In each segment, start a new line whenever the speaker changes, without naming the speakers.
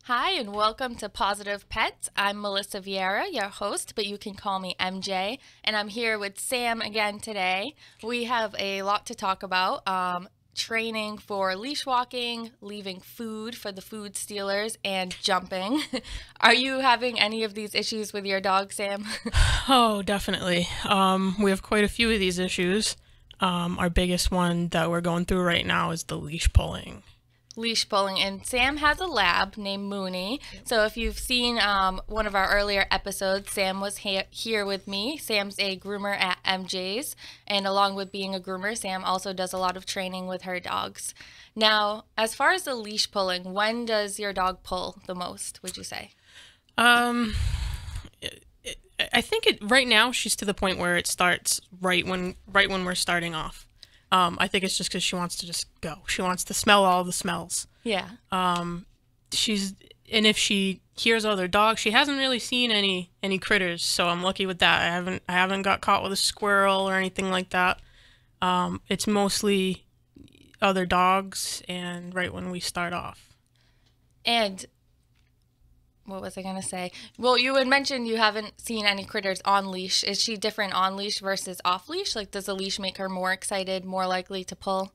Hi, and welcome to Positive Pets. I'm Melissa Vieira, your host, but you can call me MJ, and I'm here with Sam again today. We have a lot to talk about. Training for leash walking, leaving food for the food stealers, and jumping. Are you having any of these issues with your dog, Sam?
Oh, definitely. We have quite a few of these issues. Our biggest one that we're going through right now is the leash pulling.
Leash pulling, and Sam has a lab named Mooney. So if you've seen one of our earlier episodes, Sam was here with me. Sam's a groomer at MJ's, and along with being a groomer, Sam also does a lot of training with her dogs. Now, as far as the leash pulling, when does your dog pull the most, would you say?
I think right now she's to the point where it starts right when we're starting off. I think it's just because she wants to just go. She wants to smell all the smells.
Yeah.
And if she hears other dogs, she hasn't really seen any critters, so I'm lucky with that. I haven't got caught with a squirrel or anything like that. It's mostly other dogs and right when we start off.
And what was I going to say? Well, you had mentioned you haven't seen any critters on leash. Is she different on leash versus off leash? Like, does the leash make her more excited, more likely to pull?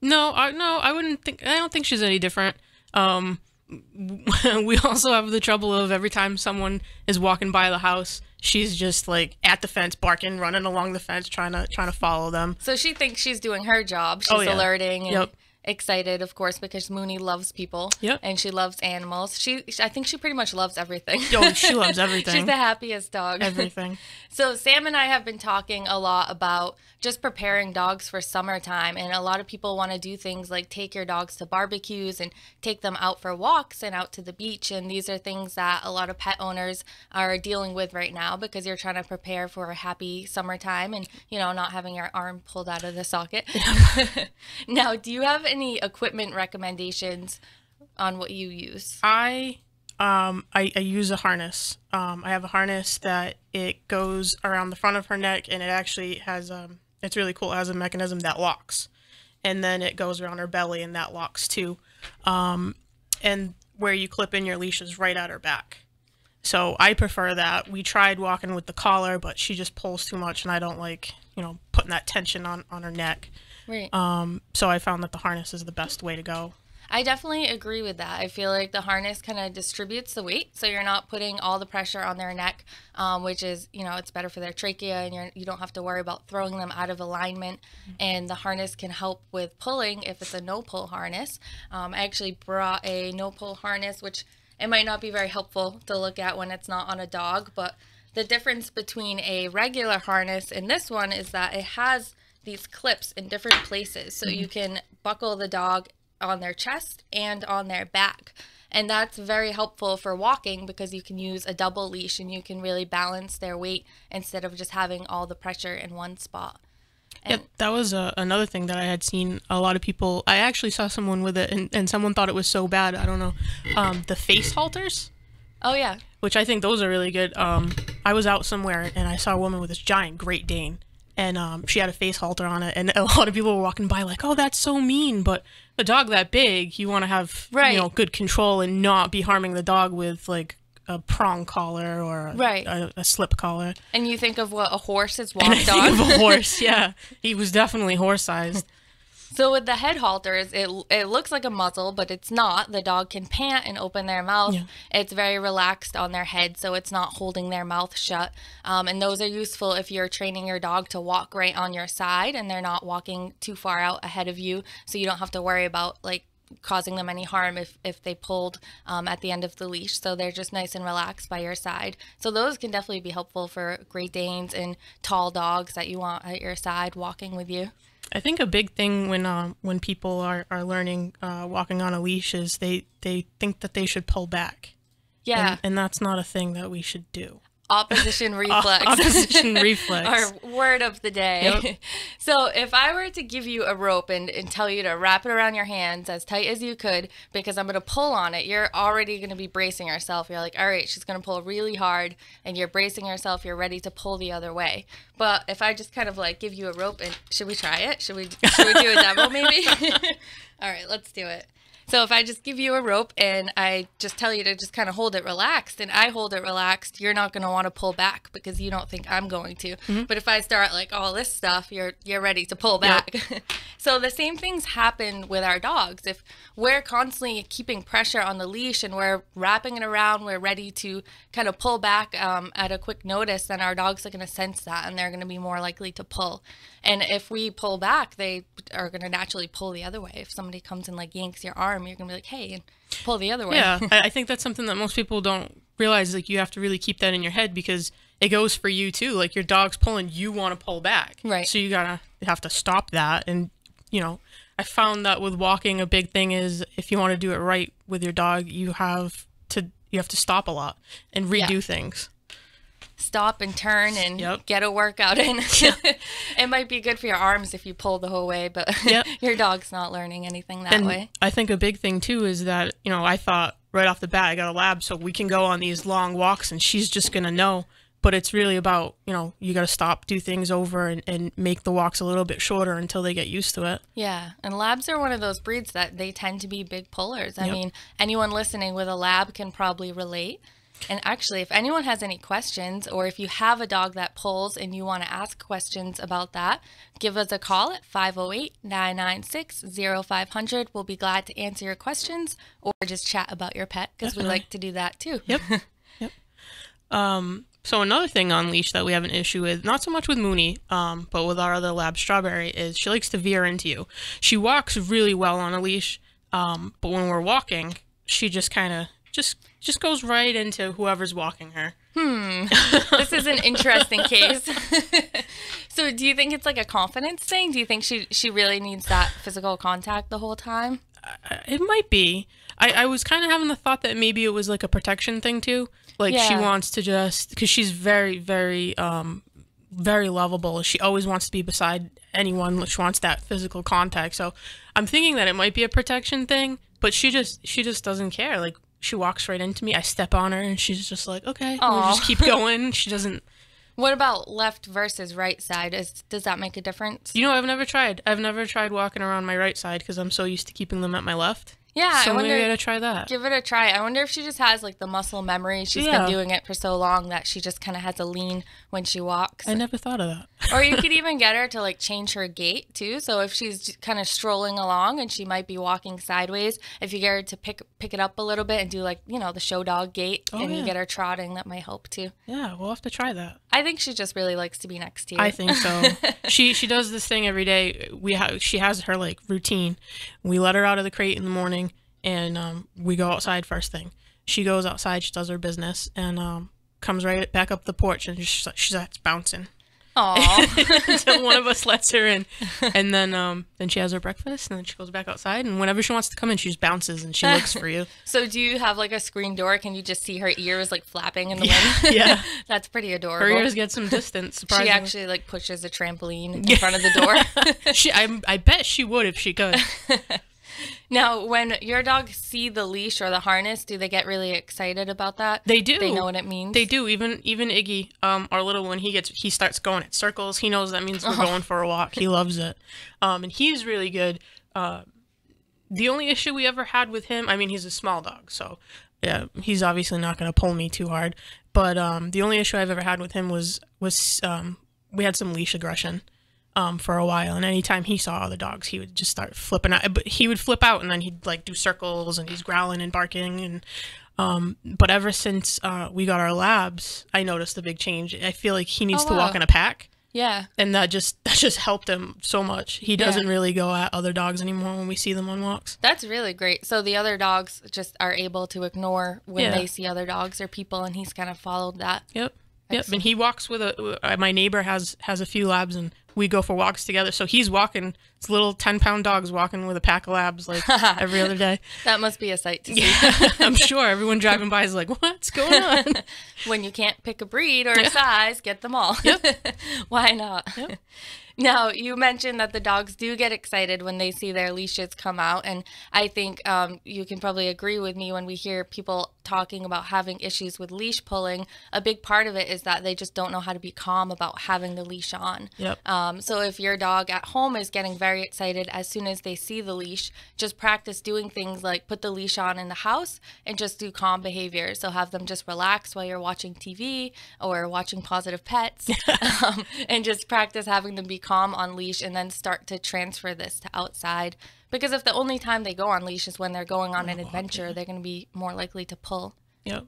No, I wouldn't think. I don't think she's any different. We also have the trouble of every time someone is walking by the house, she's just like at the fence, barking, running along the fence, trying to follow them.
So she thinks she's doing her job. She's alerting and
Yep.
excited, of course, because Mooney loves people.
Yep.
And she loves animals. I think she pretty much loves everything.
Oh, she loves everything.
She's the happiest dog.
Everything.
So Sam and I have been talking a lot about just preparing dogs for summertime, and a lot of people want to do things like take your dogs to barbecues and take them out for walks and out to the beach, and these are things that a lot of pet owners are dealing with right now because you're trying to prepare for a happy summertime and, you know, not having your arm pulled out of the socket. Now, do you have any equipment recommendations on what you use?
I use a harness. I have a harness that it goes around the front of her neck, and it actually has it's really cool. It has a mechanism that locks, and then it goes around her belly, and that locks too. And where you clip in your leash is right at her back. So I prefer that. We tried walking with the collar, but she just pulls too much, and I don't like, putting that tension on her neck.
Right.
So I found that the harness is the best way to go.
I definitely agree with that. I feel like the harness kind of distributes the weight, so you're not putting all the pressure on their neck, which is, it's better for their trachea, and you don't have to worry about throwing them out of alignment. And the harness can help with pulling if it's a no-pull harness. I actually brought a no-pull harness, which it might not be very helpful to look at when it's not on a dog, but the difference between a regular harness and this one is that it has these clips in different places, so you can buckle the dog on their chest and on their back, and that's very helpful for walking because you can use a double leash and you can really balance their weight instead of just having all the pressure in one spot.
And that was another thing that I had seen a lot of people. I actually saw someone with it, and someone thought it was so bad. I don't know. The face halters.
Oh yeah.
Which I think those are really good. I was out somewhere and I saw a woman with this giant Great Dane, and she had a face halter on it, and a lot of people were walking by like, "Oh, that's so mean." But a dog that big, you want to have good control and not be harming the dog with like a prong collar or a slip collar.
And you think of what a horse is walked
and I
on.
think of a horse, yeah. He was definitely horse-sized.
So with the head halters, it looks like a muzzle, but it's not. The dog can pant and open their mouth. Yeah. It's very relaxed on their head, so it's not holding their mouth shut. And those are useful if you're training your dog to walk right on your side and they're not walking too far out ahead of you, so you don't have to worry about like causing them any harm if they pulled at the end of the leash. So they're just nice and relaxed by your side. So those can definitely be helpful for Great Danes and tall dogs that you want at your side walking with you.
I think a big thing when people are learning walking on a leash is they think that they should pull back.
Yeah.
And that's not a thing that we should do.
Opposition reflex.
Opposition reflex.
Our word of the day.
Yep.
So if I were to give you a rope and tell you to wrap it around your hands as tight as you could, because I'm going to pull on it, you're already going to be bracing yourself. You're like, all right, she's going to pull really hard, and you're bracing yourself. You're ready to pull the other way. But if I just kind of like give you a rope, and should we try it? Should we do a demo maybe? All right, let's do it. So if I just give you a rope and I just tell you to just kind of hold it relaxed and I hold it relaxed, you're not going to want to pull back because you don't think I'm going to. But if I start like all this stuff, you're ready to pull back. Yep. So the same things happen with our dogs. If we're constantly keeping pressure on the leash and we're wrapping it around, we're ready to kind of pull back at a quick notice, then our dogs are going to sense that and they're going to be more likely to pull. And if we pull back, they are going to naturally pull the other way. If somebody comes and like yanks your arm, you're going to be like, hey, and pull the other way.
Yeah, I think that's something that most people don't realize. Like, you have to really keep that in your head because it goes for you too. Like, your dog's pulling, you want to pull back.
Right.
So you have to stop that. And, you know, I found that with walking, a big thing is if you want to do it right with your dog, you have to stop a lot and redo things.
Stop and turn and get a workout in. It might be good for your arms if you pull the whole way, but your dog's not learning anything that way.
I think a big thing too is that, you know, I thought right off the bat, I got a lab so we can go on these long walks and she's just going to know. But it's really about, you know, you got to stop, do things over and make the walks a little bit shorter until they get used to it.
Yeah. And labs are one of those breeds that they tend to be big pullers. I mean, anyone listening with a lab can probably relate. And actually, if anyone has any questions or if you have a dog that pulls and you want to ask questions about that, give us a call at 508-996-0500. We'll be glad to answer your questions or just chat about your pet because we like to do that too.
Yep. So another thing on leash that we have an issue with, not so much with Mooney, but with our other lab, Strawberry, is she likes to veer into you. She walks really well on a leash, but when we're walking, she just kind of just goes right into whoever's walking her.
This is an interesting case. So do you think it's like a confidence thing? Do you think she really needs that physical contact the whole time?
It might be. I was kind of having the thought that maybe it was like a protection thing too. Like she wants to just, because she's very, very, very lovable. She always wants to be beside anyone. She wants that physical contact. So I'm thinking that it might be a protection thing, but she just doesn't care. Like, she walks right into me. I step on her and she's just like, okay, we'll just keep going. She doesn't.
What about left versus right side? Does that make a difference?
You know, I've never tried walking around my right side because I'm so used to keeping them at my left.
Yeah,
so maybe I gotta try that.
Give it a try. I wonder if she just has like the muscle memory. She's been doing it for so long that she just kind of has a lean when she walks.
I never thought of that.
Or you could even get her to like change her gait too. So if she's kind of strolling along and she might be walking sideways, if you get her to pick it up a little bit and do like, you know, the show dog gait and you get her trotting, that might help too.
Yeah, we'll have to try that.
I think she just really likes to be next to you.
I think so. She does this thing every day. She has her like routine. We let her out of the crate in the morning. And we go outside first thing. She goes outside, she does her business, and comes right back up the porch, and she starts bouncing.
Aww.
Until one of us lets her in. And then she has her breakfast, and then she goes back outside, and whenever she wants to come in, she just bounces, and she looks for you.
So do you have, like, a screen door? Can you just see her ears, like, flapping in the wind?
Yeah.
That's pretty adorable.
Her ears get some distance, surprisingly.
She actually, like, pushes a trampoline in front of the door.
I bet she would if she could.
Now, when your dogs see the leash or the harness, do they get really excited about that?
They do.
They know what it means?
They do. Even he our little one, he starts going in circles. He knows that means we're going for a walk. He loves it. And he's really good. The only issue we ever had with him, I mean, he's a small dog, so yeah, he's obviously not going to pull me too hard. But the only issue I've ever had with him was we had some leash aggression. For a while, and anytime he saw other dogs, he would just start flipping out. But he would flip out, and then he'd like do circles, and he's growling and barking. And but ever since we got our labs, I noticed a big change. I feel like he needs to walk in a pack.
Yeah,
and that just helped him so much. He doesn't really go at other dogs anymore when we see them on walks.
That's really great. So the other dogs just are able to ignore when they see other dogs or people, and he's kind of followed that.
Yep. Excellent. Yep, and he walks with my neighbor has a few labs, and we go for walks together. So he's walking, it's little 10-pound dogs walking with a pack of labs like every other day.
That must be a sight to see.
Yeah, I'm sure everyone driving by is like, what's going on?
When you can't pick a breed or a size, get them all.
Yep.
Why not?
Yep.
Now, you mentioned that the dogs do get excited when they see their leashes come out, and I think you can probably agree with me when we hear people talking about having issues with leash pulling, a big part of it is that they just don't know how to be calm about having the leash on.
Yep.
So if your dog at home is getting very excited as soon as they see the leash, just practice doing things like put the leash on in the house and just do calm behavior. So have them just relax while you're watching TV or watching Positive Pets, and just practice having them be calm on leash, and then start to transfer this to outside. Because if the only time they go on leash is when they're going on an adventure, they're going to be more likely to pull.
Yep.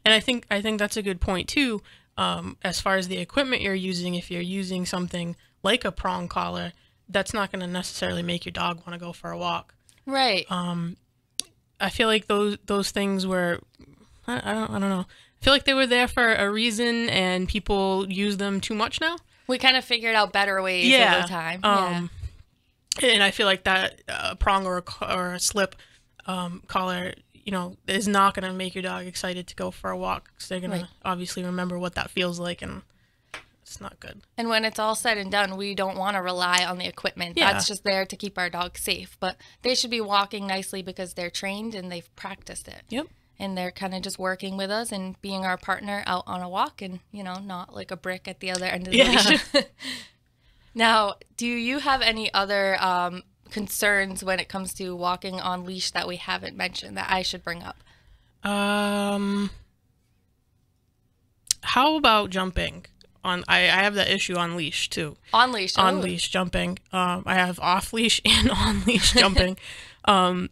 And I think that's a good point too. As far as the equipment you're using, if you're using something like a prong collar, that's not going to necessarily make your dog want to go for a walk.
Right.
I feel like those things were, I don't know. I feel like they were there for a reason, and people use them too much now.
We kind of figured out better ways over time.
And I feel like that prong or a slip collar, is not going to make your dog excited to go for a walk, because they're going to obviously remember what that feels like, and it's not good.
And when it's all said and done, we don't want to rely on the equipment.
Yeah.
That's just there to keep our dog safe. But they should be walking nicely because they're trained and they've practiced it.
Yep.
And they're kind of just working with us and being our partner out on a walk, and, not like a brick at the other end of the leash. Now, do you have any other concerns when it comes to walking on leash that we haven't mentioned that I should bring up?
How about jumping? I have that issue on leash too.
On leash?
On leash jumping. I have off leash and on leash jumping.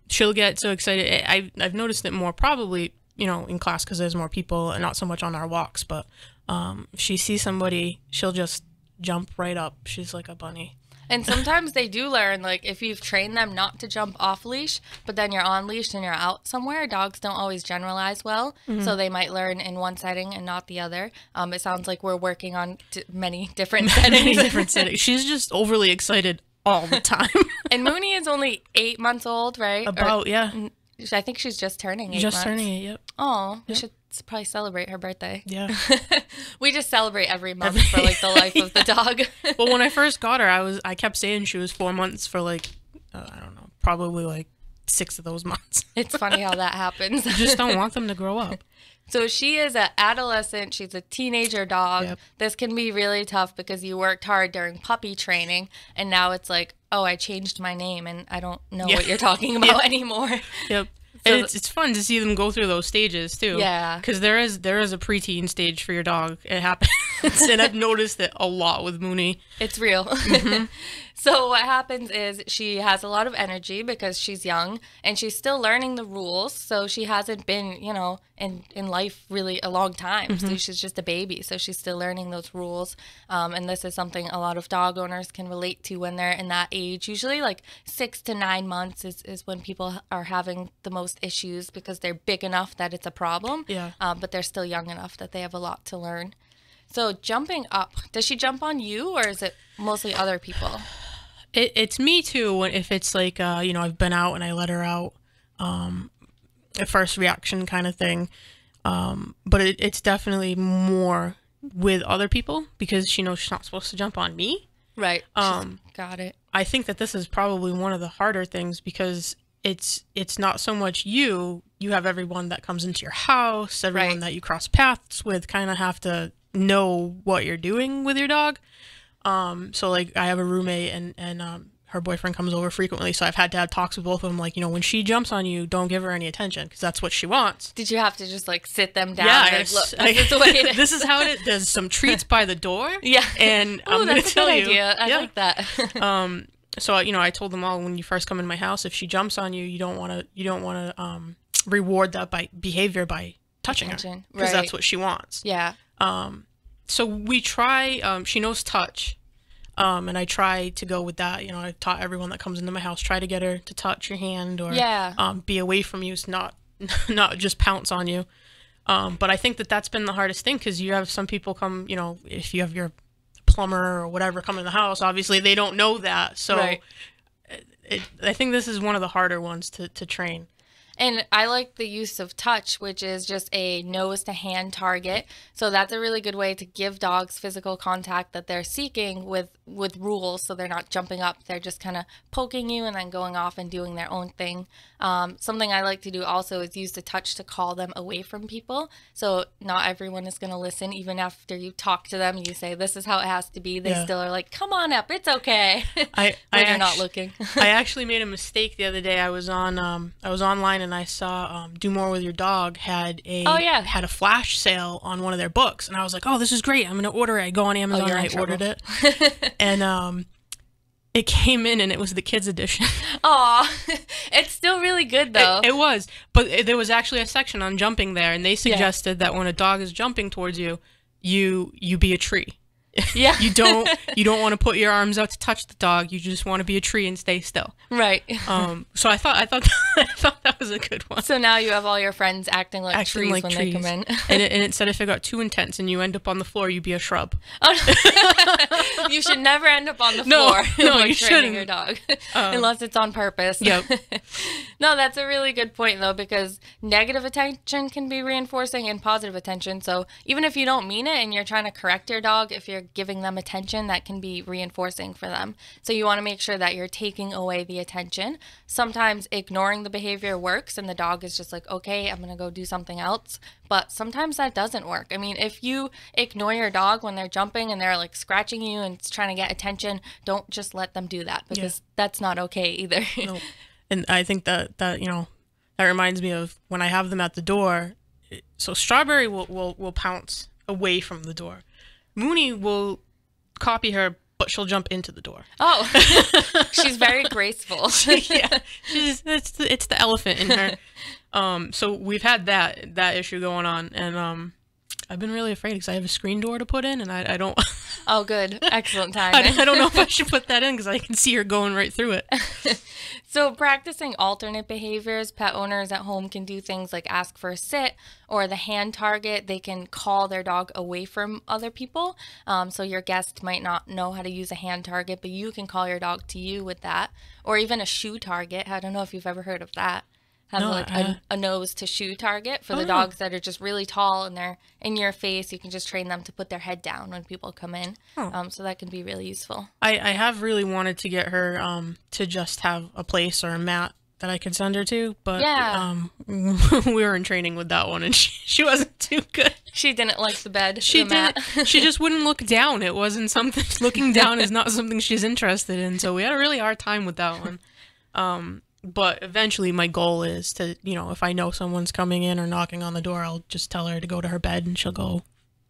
She'll get so excited. I've noticed it more probably, in class, because there's more people and not so much on our walks. But if she sees somebody, she'll just jump right up. She's like a bunny.
And sometimes they do learn, like, if you've trained them not to jump off leash, but then you're on leash and you're out somewhere, dogs don't always generalize well. So they might learn in one setting and not the other. It sounds like we're working on many different settings.
She's just overly excited all the time.
And Mooney is only 8 months old, right?
Yeah.
I think she's just turning 8 months.
Just turning it, yep.
Oh, we should probably celebrate her birthday.
Yeah.
We just celebrate every month for like the life of the dog.
Well, when I first got her, I kept saying she was 4 months for like, I don't know, probably like 6 of those months.
It's funny how that happens.
You just don't want them to grow up.
So she is an adolescent. She's a teenager dog.
Yep.
This can be really tough because you worked hard during puppy training, and now it's like, oh, I changed my name and I don't know what you're talking about anymore.
Yep. So it's fun to see them go through those stages too.
Yeah.
Because there is a preteen stage for your dog. It happens, and I've noticed it a lot with Mooney.
It's real. Mm-hmm. So what happens is she has a lot of energy because she's young and she's still learning the rules. So she hasn't been, in life really a long time. So she's just a baby. So she's still learning those rules. And this is something a lot of dog owners can relate to when they're in that age. Usually like 6 to 9 months is when people are having the most issues because they're big enough that it's a problem.
Yeah.
But they're still young enough that they have a lot to learn. So jumping up, does she jump on you or is it mostly other people?
It's me too. If it's like, I've been out and I let her out, a first reaction kind of thing. But it's definitely more with other people because she knows she's not supposed to jump on me.
Right. Got it.
I think that this is probably one of the harder things because it's not so much you have everyone that comes into your house, everyone that you cross paths with kind of have to know what you're doing with your dog. So like I have a roommate and her boyfriend comes over frequently. So I've had to have talks with both of them. Like, when she jumps on you, don't give her any attention because that's what she wants.
Did you have to just like sit them down?
Yeah.
And, look, this is the way it is.
This is how it is. There's some treats by the door.
Yeah.
And I'm going to tell you.
Idea. I like that.
So, I told them all when you first come in my house, if she jumps on you, you don't want to reward that behavior by touching her because that's what she wants.
Yeah.
So we try, she knows touch. And I try to go with that. I've taught everyone that comes into my house, try to get her to touch your hand or be away from you, so not just pounce on you. But I think that's been the hardest thing because you have some people come, if you have your plumber or whatever come in the house, obviously they don't know that. So I think this is one of the harder ones to train.
And I like the use of touch, which is just a nose to hand target. So that's a really good way to give dogs physical contact that they're seeking with rules. So they're not jumping up. They're just kind of poking you and then going off and doing their own thing. Something I like to do also is use the touch to call them away from people. So not everyone is going to listen. Even after you talk to them, you say, this is how it has to be. They still are like, come on up. It's okay. You're not looking.
I actually made a mistake the other day. I was online and I saw Do More With Your Dog had a flash sale on one of their books, and I was like, oh, this is great, I'm gonna order it. I go on Amazon and I ordered it. And it came in and it was the kids edition.
Aw, it's still really good though.
It was, but there was actually a section on jumping there, and they suggested that when a dog is jumping towards you, you be a tree.
Yeah.
You don't want to put your arms out to touch the dog. You just want to be a tree and stay still.
Right.
So I thought that was a good one.
So now you have all your friends acting like trees when they come in.
And it said if it got too intense and you end up on the floor, you be a shrub.
Oh, you should never end up on the floor.
No, you shouldn't.
Your dog, unless it's on purpose.
Yep.
No, that's a really good point though, because negative attention can be reinforcing and positive attention. So even if you don't mean it and you're trying to correct your dog, if you're giving them attention, that can be reinforcing for them. So you want to make sure that you're taking away the attention. Sometimes ignoring the behavior works and the dog is just like, okay, I'm going to go do something else. But sometimes that doesn't work. I mean, if you ignore your dog when they're jumping and they're like scratching you and trying to get attention, don't just let them do that, because that's not okay either.
No. And I think that reminds me of when I have them at the door. So Strawberry will pounce away from the door. Mooney will copy her, but she'll jump into the door.
Oh, she's very graceful.
Yeah, it's the elephant in her. So we've had that issue going on, and I've been really afraid because I have a screen door to put in, and I don't.
Oh, good, excellent timing.
I don't know if I should put that in because I can see her going right through it.
So practicing alternate behaviors, pet owners at home can do things like ask for a sit or the hand target. They can call their dog away from other people. So your guest might not know how to use a hand target, but you can call your dog to you with that. Or even a shoe target. I don't know if you've ever heard of that. A nose to shoe target for the dogs that are just really tall and they're in your face. You can just train them to put their head down when people come in. So that can be really useful.
I have really wanted to get her to just have a place or a mat that I could send her to, but we were in training with that one and she wasn't too good.
She didn't like the bed.
She just wouldn't look down. It wasn't something, looking down is not something she's interested in, so we had a really hard time with that one. But eventually my goal is to, if I know someone's coming in or knocking on the door, I'll just tell her to go to her bed and she'll go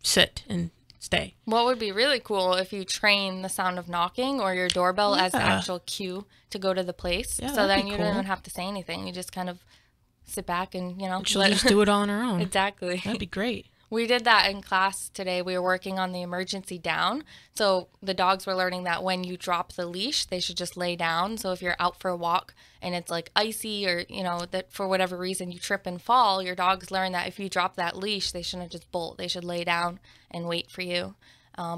sit and stay.
What would be really cool if you train the sound of knocking or your doorbell as the actual cue to go to the place. So then you don't even have to say anything. You just kind of sit back and,
she'll just do it on her own.
Exactly.
That'd be great.
We did that in class today. We were working on the emergency down. So the dogs were learning that when you drop the leash, they should just lay down. So if you're out for a walk and it's like icy or, that for whatever reason you trip and fall, your dogs learn that if you drop that leash, they shouldn't just bolt. They should lay down and wait for you,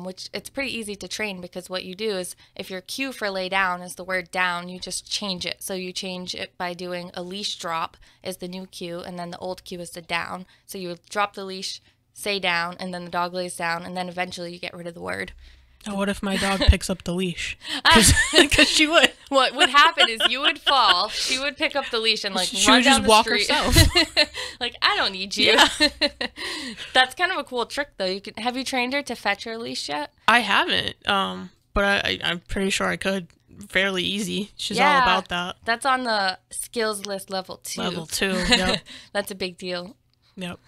which it's pretty easy to train, because what you do is if your cue for lay down is the word down, you just change it. So you change it by doing a leash drop is the new cue, and then the old cue is the down. So you drop the leash, say down, and then the dog lays down, and then eventually you get rid of the word.
Oh, what if my dog picks up the leash? Because she would.
What would happen is you would fall, she would pick up the leash and
she
run
would
down
just
the
walk
street.
herself.
Like, I don't need you.
Yeah.
That's kind of a cool trick though. Have you trained her to fetch her leash yet?
I haven't, but I'm pretty sure I could. Fairly easy. She's all about that.
That's on the skills list level 2.
Level 2, yep.
That's a big deal.
Yep.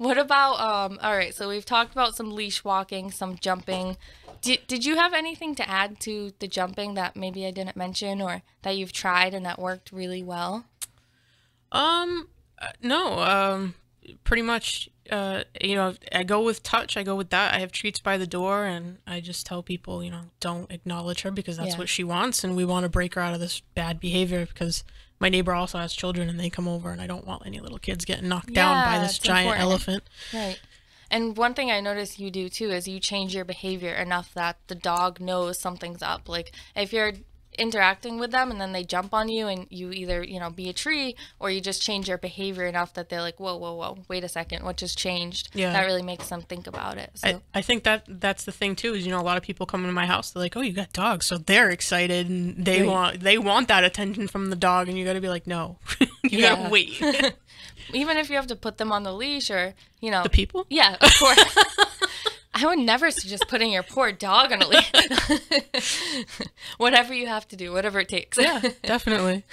What about, all right, so we've talked about some leash walking, some jumping. Did you have anything to add to the jumping that maybe I didn't mention or that you've tried and that worked really well?
No, pretty much, I go with touch, I go with that. I have treats by the door, and I just tell people, don't acknowledge her because that's what she wants, and we want to break her out of this bad behavior because my neighbor also has children and they come over, and I don't want any little kids getting knocked down by this giant elephant.
Right. And one thing I notice you do too is you change your behavior enough that the dog knows something's up. Like if you're interacting with them and then they jump on you and you either, you know, be a tree or you just change your behavior enough that they're like, whoa, whoa, whoa, wait a second, what just changed?
Yeah.
That really makes them think about it. So
I think that's the thing too, is, you know, a lot of people come into my house, they're like, oh, you got dogs, so they're excited and they want that attention from the dog, and you got to be like, no, you got to wait.
Even if you have to put them on the leash or, you know.
The people?
Yeah, of course. I would never suggest putting your poor dog on a leash. Whatever you have to do, whatever it takes.
Yeah, definitely.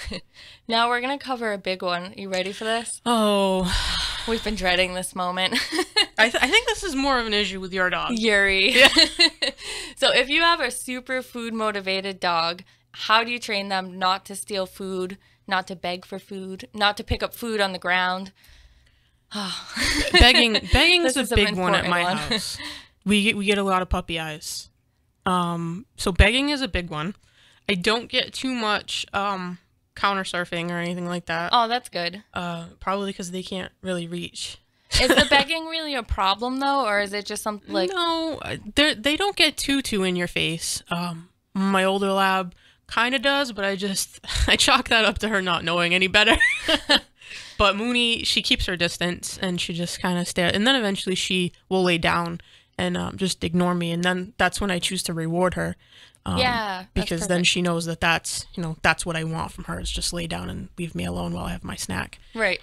Now we're going to cover a big one. You ready for this?
Oh.
We've been dreading this moment.
I think this is more of an issue with your dog.
Yuri. Yeah. So if you have a super food motivated dog, how do you train them not to steal food, not to beg for food, not to pick up food on the ground?
Begging is a big one at my house. We get a lot of puppy eyes. So begging is a big one. I don't get too much counter surfing or anything like that.
Oh, that's good.
Probably because they can't really reach.
Is the begging really a problem though, or is it just something like?
No, they don't get too in your face. My older lab kind of does, but I chalk that up to her not knowing any better. But Mooney, she keeps her distance and she just kind of stares, and then eventually she will lay down and just ignore me, and then that's when I choose to reward her.
Yeah,
because then she knows that that's what I want from her, is just lay down and leave me alone while I have my snack.
Right.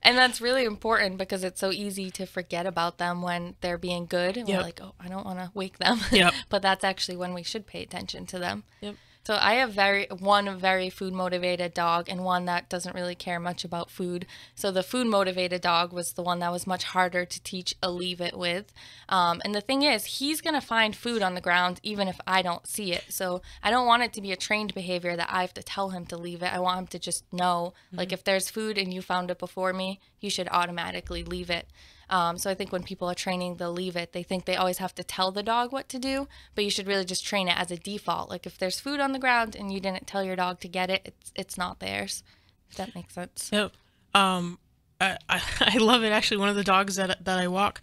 And that's really important because it's so easy to forget about them when they're being good. And we're like, oh, I don't want to wake them.
Yep.
But that's actually when we should pay attention to them.
Yep.
So I have one very food motivated dog and one that doesn't really care much about food. So the food motivated dog was the one that was much harder to teach a leave it with. And the thing is, he's going to find food on the ground even if I don't see it. So I don't want it to be a trained behavior that I have to tell him to leave it. I want him to just know, like if there's food and you found it before me, you should automatically leave it. So I think when people are training the leave it, they think they always have to tell the dog what to do, but you should really just train it as a default. Like if there's food on the ground and you didn't tell your dog to get it, it's not theirs. If that makes sense.
Yep. I love it. Actually, one of the dogs that I walk,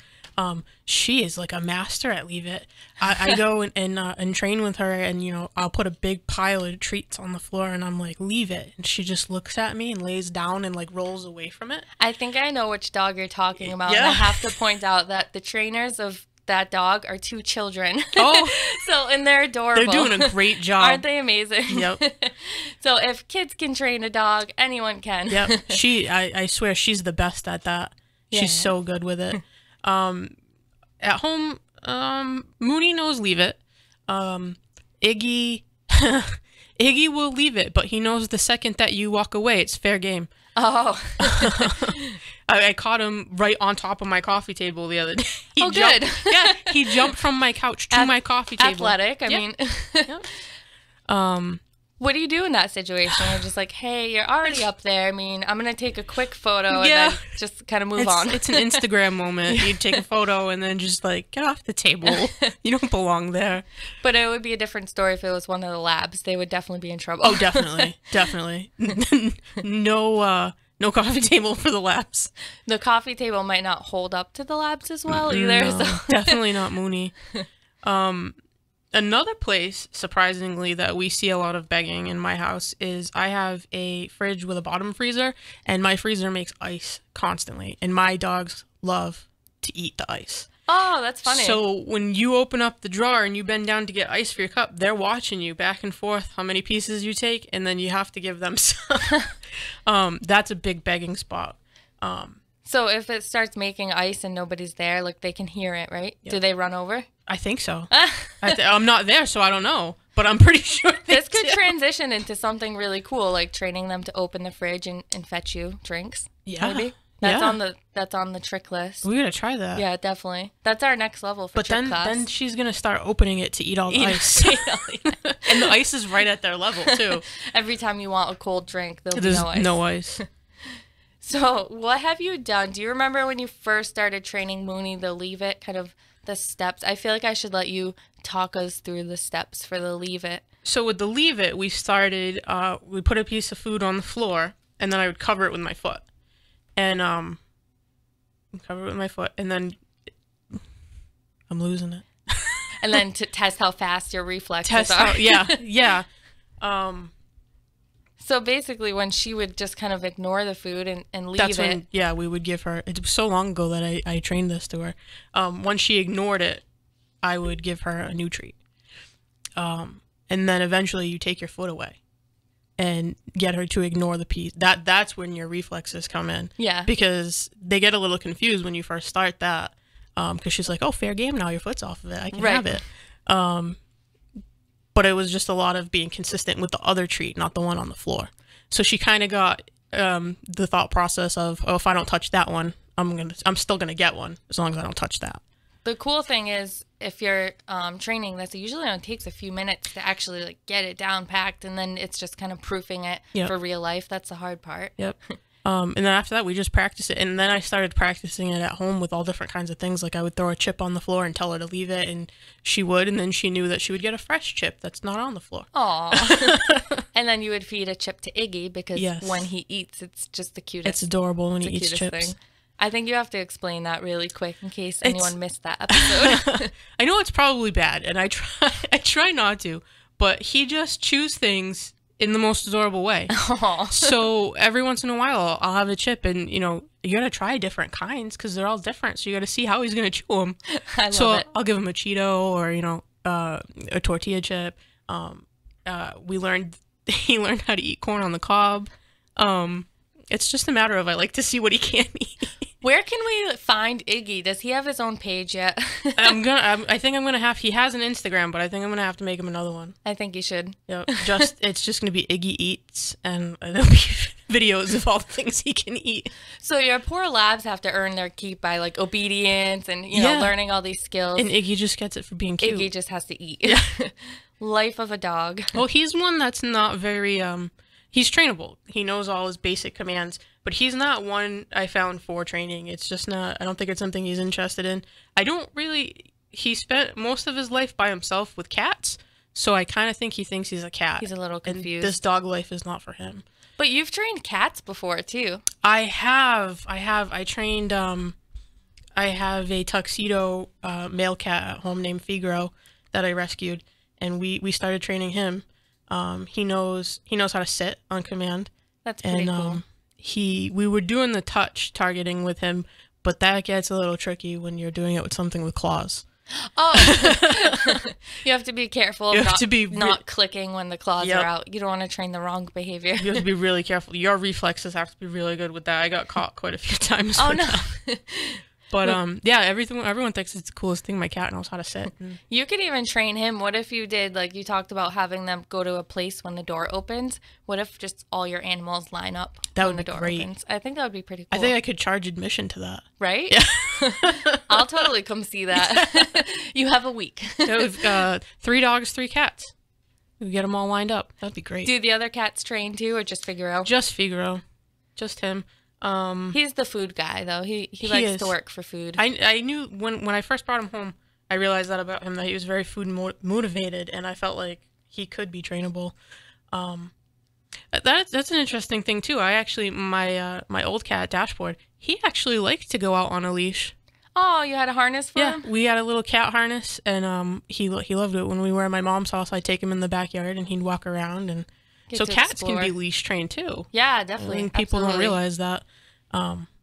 she is like a master at leave it. I go and train with her, and I'll put a big pile of treats on the floor, and I'm like, leave it, and she just looks at me and lays down and like rolls away from it.
I think I know which dog you're talking about.
Yeah.
And I have to point out that the trainers of that dog are 2 children.
Oh.
And they're adorable.
They're doing a great job.
Aren't they amazing?
Yep.
So if kids can train a dog, anyone can.
Yep. I swear she's the best at that.
Yeah.
She's so good with it. At home, Mooney knows leave it. Iggy Iggy will leave it, but he knows the second that you walk away, it's fair game.
Oh.
I caught him right on top of my coffee table the other day.
Good.
Yeah, he jumped from my couch to my coffee table.
Athletic, I mean.
Yep.
What do you do in that situation? You're just like, hey, you're already up there. I mean, I'm going to take a quick photo and then just kind of move on.
It's an Instagram moment. You take a photo and then just like, get off the table. You don't belong there.
But it would be a different story if it was one of the labs. They would definitely be in trouble.
Oh, definitely. Definitely. No coffee table for the labs.
The coffee table might not hold up to the labs as well either.
No,
so.
Definitely not Mooney. Another place, surprisingly, that we see a lot of begging in my house is I have a fridge with a bottom freezer, and my freezer makes ice constantly, and my dogs love to eat the ice.
Oh, that's funny. So
when you open up the drawer and you bend down to get ice for your cup, they're watching you back and forth, how many pieces you take, and then you have to give them some. That's a big begging spot.
So if it starts making ice and nobody's there, like they can hear it, right? Yep. Do they run over?
I think so. I'm not there, so I don't know, but I'm pretty sure
this could transition into something really cool, like training them to open the fridge and fetch you drinks.
Yeah.
Maybe. That's on the trick list.
We gotta try that.
Yeah, definitely. That's our next level for trick class.
Then she's gonna start opening it to eat all the ice. And the ice is right at their level too.
Every time you want a cold drink, there's
no ice.
So what have you done? Do you remember when you first started training Mooney the leave it, kind of the steps? I feel like I should let you talk us through the steps for the leave it.
So with the leave it, we started, we put a piece of food on the floor, and then I would cover it with my foot. And cover it with my foot, and then I'm losing it.
And then to test how fast your reflexes are.
Yeah.
So basically, when she would just kind of ignore the food and leave
That's
it.
when, yeah, we would give her. It was so long ago that I trained this to her. When she ignored it, I would give her a new treat. And then eventually you take your foot away and get her to ignore the piece. That's when your reflexes come in.
Yeah.
Because they get a little confused when you first start that. Because she's like, oh, fair game now. Your foot's off of it. I can have it. But it was just a lot of being consistent with the other treat, not the one on the floor. So she kind of got the thought process of, oh, if I don't touch that one, I'm still gonna get one as long as I don't touch that.
The cool thing is, if you're training this, it usually only takes a few minutes to actually like get it down packed, and then it's just kind of proofing it for real life. That's the hard part.
Yep. And then after that, we just practice it. And then I started practicing it at home with all different kinds of things. Like I would throw a chip on the floor and tell her to leave it, and she would. And then she knew that she would get a fresh chip that's not on the floor.
Aw. And then you would feed a chip to Iggy because
Yes.
when he eats, it's just the cutest.
It's adorable when he
the
eats
cutest
chips.
thing. I think you have to explain that really quick in case anyone missed that episode.
I know it's probably bad, and I try not to, but he just chews things in the most adorable way.
Aw.
So every once in a while, I'll have a chip, and you gotta try different kinds because they're all different. So you gotta see how he's gonna chew them.
I love it.
I'll give him a Cheeto or a tortilla chip. He learned how to eat corn on the cob. It's just a matter of I like to see what he can eat.
Where can we find Iggy? Does he have his own page yet?
I think I'm gonna have. He has an Instagram, but I think I'm gonna have to make him another one.
I think you should.
Yeah, it's just gonna be Iggy Eats, and there'll be videos of all the things he can eat.
So your poor labs have to earn their keep by like obedience and learning all these skills.
And Iggy just gets it for being cute.
Iggy just has to eat.
Yeah.
Life of a dog.
Well, he's one that's not very he's trainable. He knows all his basic commands, but he's not one I found for training. It's just not. I don't think it's something he's interested in. He spent most of his life by himself with cats, so I kind of think he thinks he's a cat.
He's a little confused.
And this dog life is not for him.
But you've trained cats before too.
I have. I trained. I have a tuxedo male cat at home named Figaro that I rescued, and we started training him. He knows how to sit on command.
That's pretty cool.
We were doing the touch targeting with him, but that gets a little tricky when you're doing it with something with claws.
Oh, you have to be careful of not clicking when the claws are out. You don't want to train the wrong behavior.
You have to be really careful. Your reflexes have to be really good with that. I got caught quite a few times.
Oh no.
But everyone thinks it's the coolest thing. My cat knows how to sit.
You could even train him. What if you did, like you talked about having them go to a place when the door opens? What if just all your animals line up when the door opens? I think that would be pretty cool.
I think I could charge admission to that.
Right? Yeah. I'll totally come see that. You have a week.
3 dogs, 3 cats. We get them all lined up. That'd be great.
Do the other cats train too, or just Figaro?
Just Figaro. Just him.
He's the food guy, though. He likes to work for food.
I knew when I first brought him home, I realized that about him, that he was very food motivated, and I felt like he could be trainable. That's an interesting thing too. I actually my old cat Dashboard, he actually liked to go out on a leash.
Oh, you had a harness for him?
Yeah, we had a little cat harness, and he loved it. When we were at my mom's house, I'd take him in the backyard, and he'd walk around and. So cats can be leash trained too.
Yeah, definitely.
I think people don't realize that.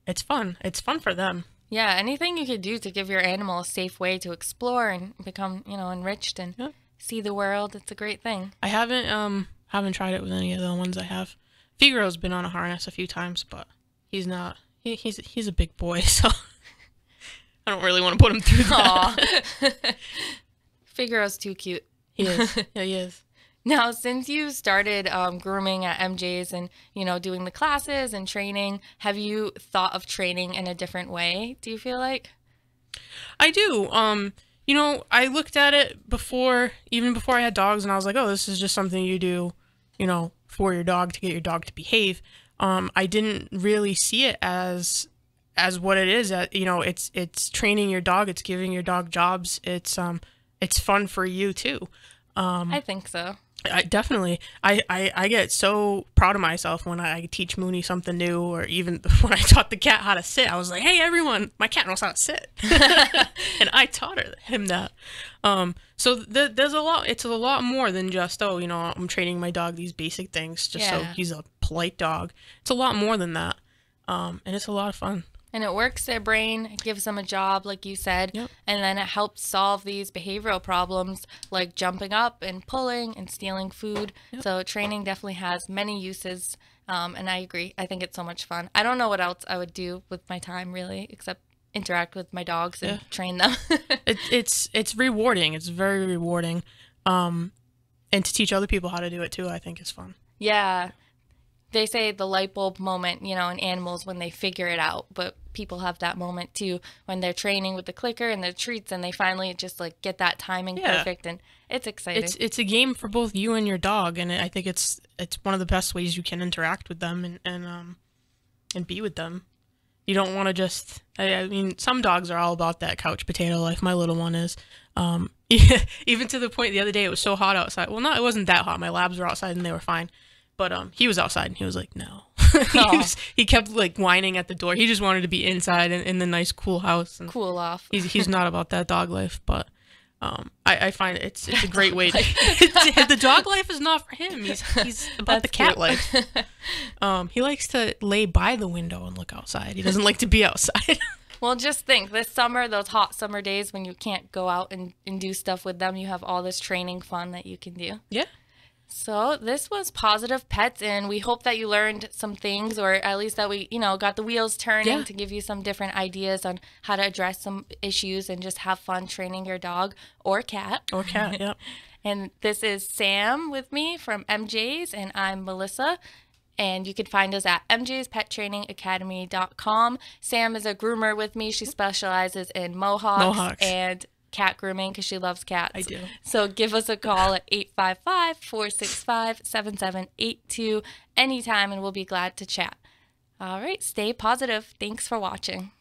It's fun. It's fun for them.
Yeah, anything you could do to give your animal a safe way to explore and become, enriched and see the world. It's a great thing.
I haven't tried it with any of the ones I have. Figaro's been on a harness a few times, but he's not. He's a big boy, so I don't really want to put him through that.
Figaro's too cute.
He is. Yeah, he is.
Now, since you started grooming at MJ's and, doing the classes and training, have you thought of training in a different way, do you feel like?
I do. I looked at it even before I had dogs, and I was like, oh, this is just something you do, for your dog to get your dog to behave. I didn't really see it as what it is. It's training your dog. It's giving your dog jobs. It's fun for you, too.
I think so.
I definitely. I get so proud of myself when I teach Mooney something new, or even when I taught the cat how to sit. I was like, "Hey, everyone, my cat knows how to sit," and I taught him that. So there's a lot. It's a lot more than just, oh, I'm training my dog these basic things just so he's a polite dog. It's a lot more than that, and it's a lot of fun.
And it works their brain, it gives them a job, like you said, and then it helps solve these behavioral problems like jumping up and pulling and stealing food. So training definitely has many uses, and I agree. I think it's so much fun. I don't know what else I would do with my time, really, except interact with my dogs and train them.
It's rewarding. It's very rewarding, and to teach other people how to do it too, I think is fun.
Yeah. They say the light bulb moment, in animals when they figure it out, but people have that moment too when they're training with the clicker and the treats and they finally just like get that timing perfect, and it's exciting.
It's a game for both you and your dog, and I think it's one of the best ways you can interact with them and be with them. You don't want to just, I mean, some dogs are all about that couch potato life. My little one is. Even to the point the other day it was so hot outside. Well, no, it wasn't that hot. My labs were outside and they were fine. But he was outside and he was like, no. He kept like whining at the door. He just wanted to be inside in the nice cool house and
cool off.
He's not about that dog life, but I find it's a great way. The dog life is not for him. He's about the cat life. He likes to lay by the window and look outside. He doesn't like to be outside.
Well, just think, this summer, those hot summer days when you can't go out and do stuff with them, you have all this training fun that you can do.
Yeah.
So this was Positive Pets, and we hope that you learned some things, or at least that we, got the wheels turning to give you some different ideas on how to address some issues and just have fun training your dog or cat.
Or cat, yep.
And this is Sam with me from MJ's, and I'm Melissa. And you can find us at mjspettrainingacademy.com. Sam is a groomer with me. She specializes in mohawks. And cat grooming because she loves cats.
I do.
So give us a call at 855-465-7782 anytime, and we'll be glad to chat. All right, stay positive. Thanks for watching.